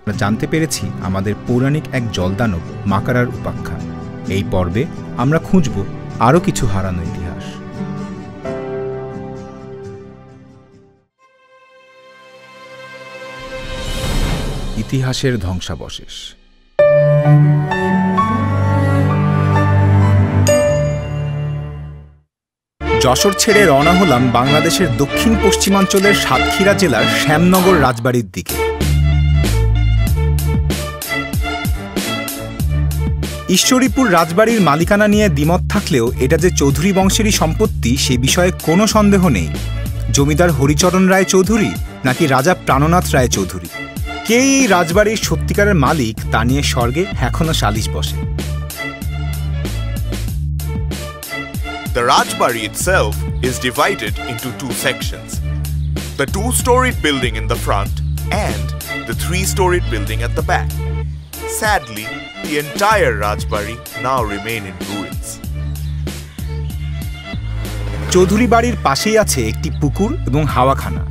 আমরা জানতে পেরেছি আমাদের পৌরাণিক এক জলদানব মাকারার উপাখ্যান। এই পর্বে আমরা খুঁজব আরও কিছু হারানো ইতিহাস। ইতিহাসের ধ্বংসাবশেষ। যশোর ছেড়ে রওনা হলাম বাংলাদেশের দক্ষিণ পশ্চিমাঞ্চলের সাতক্ষীরা জেলার শ্যামনগর রাজবাড়ির দিকে। ঈশ্বরীপুর রাজবাড়ির মালিকানা নিয়ে দ্বিমত থাকলেও এটা যে চৌধুরী বংশেরই সম্পত্তি সে বিষয়ে কোনো সন্দেহ নেই। জমিদার হরিচরণ রায় চৌধুরী নাকি রাজা প্রাণনাথ রায় চৌধুরী, কে এই রাজবাড়ির সত্যিকারের মালিক তা নিয়ে স্বর্গে এখনো সালিশ বসে। The Rajbari itself is divided into two sections, the two-storied building in the front and the three-storied building at the back. Sadly, the entire Rajbari now remain in ruins. Chowdhury বাড়ির পাশেই আছে একটি পুকুর এবং হাওয়াখানা।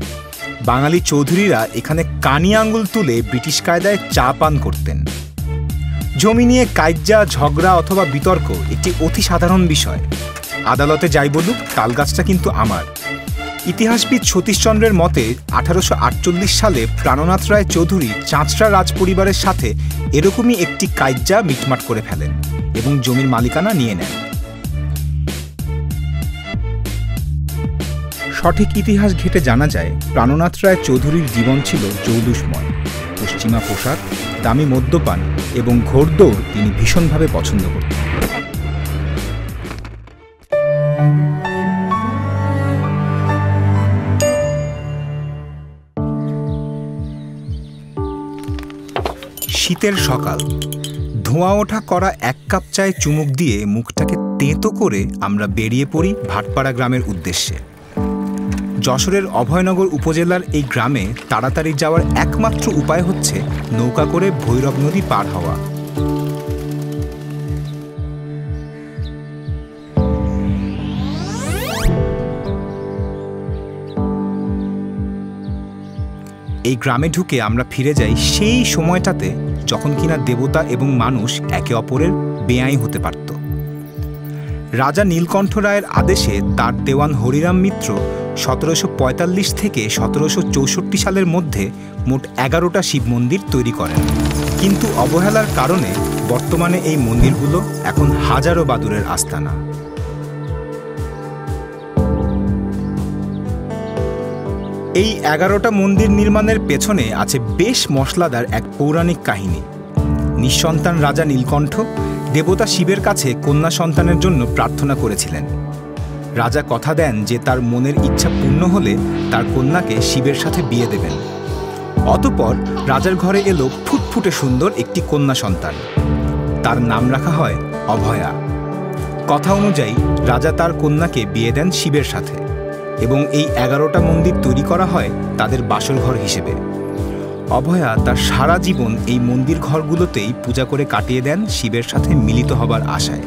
বাঙালি চৌধুরীরা এখানে কানি আঙ্গুল তুলে ব্রিটিশ কায়দায় চা পান করতেন। জমি নিয়ে কাইজ্জা, ঝগড়া অথবা বিতর্ক একটি অতি সাধারণ বিষয়। আদালতে যাই বলুক, তালগাছটা কিন্তু আমার। ইতিহাসবিদ সতীশচন্দ্রের মতে 1848 সালে প্রাণনাথ রায় চৌধুরী চাঁচড়া রাজপরিবারের সাথে এরকমই একটি কাইজ্জা মিটমাট করে ফেলেন এবং জমির মালিকানা নিয়ে নেন। সঠিক ইতিহাস ঘেঁটে জানা যায় প্রাণনাথ রায় চৌধুরীর জীবন ছিল জৌলুসময়। পশ্চিমা পোশাক, দামি মদ্যপান এবং ঘোড়দৌড় তিনি ভীষণভাবে পছন্দ করতেন। শীতের সকাল, ধোঁয়া ওঠা করা এক কাপ চায়ে চুমুক দিয়ে মুখটাকে তেঁতো করে আমরা বেরিয়ে পড়ি ভাটপাড়া গ্রামের উদ্দেশ্যে। যশোরের অভয়নগর উপজেলার এই গ্রামে তাড়াতাড়ি যাওয়ার একমাত্র উপায় হচ্ছে নৌকা করে ভৈরব নদী পার হওয়া। এই গ্রামে ঢুকে আমরা ফিরে যাই সেই সময়টাতে যখন কিনা দেবতা এবং মানুষ একে অপরের বেআই হতে পারত। রাজা নীলকণ্ঠ রায়ের আদেশে তার দেওয়ান হরিরাম মিত্র 1745 থেকে 1764 সালের মধ্যে মোট 11টা শিব মন্দির তৈরি করেন। কিন্তু অবহেলার কারণে বর্তমানে এই মন্দিরগুলো এখন হাজারো বাদুড়ের আস্তানা। এই 11টা মন্দির নির্মাণের পেছনে আছে বেশ মশলাদার এক পৌরাণিক কাহিনী। নিঃসন্তান রাজা নীলকণ্ঠ দেবতা শিবের কাছে কন্যা সন্তানের জন্য প্রার্থনা করেছিলেন। রাজা কথা দেন যে তার মনের ইচ্ছা পূর্ণ হলে তার কন্যাকে শিবের সাথে বিয়ে দেবেন। অতঃপর রাজার ঘরে এলো ফুটফুটে সুন্দর একটি কন্যা সন্তান। তার নাম রাখা হয় অভয়া। কথা অনুযায়ী রাজা তার কন্যাকে বিয়ে দেন শিবের সাথে এবং এই 11টা মন্দির তৈরি করা হয় তাদের বাসরঘর হিসেবে। অভয়া তার সারা জীবন এই মন্দির ঘরগুলোতেই পূজা করে কাটিয়ে দেন শিবের সাথে মিলিত হবার আশায়।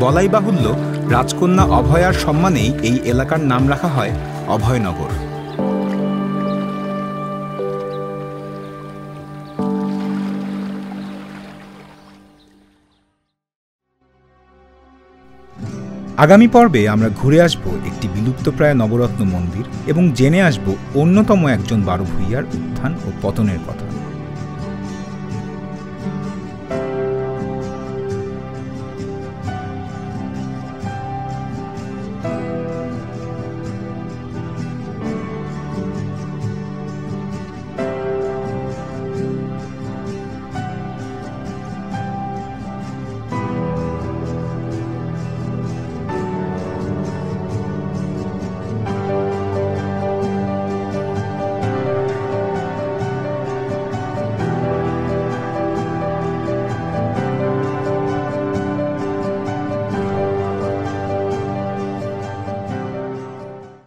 বলাই বাহুল্য, রাজকন্যা অভয়ার সম্মানেই এই এলাকার নাম রাখা হয় অভয়নগর। আগামী পর্বে আমরা ঘুরে আসব একটি বিলুপ্তপ্রায় নবরত্ন মন্দির এবং জেনে আসব অন্যতম একজন বারো ভূঁইয়ার উত্থান ও পতনের কথা।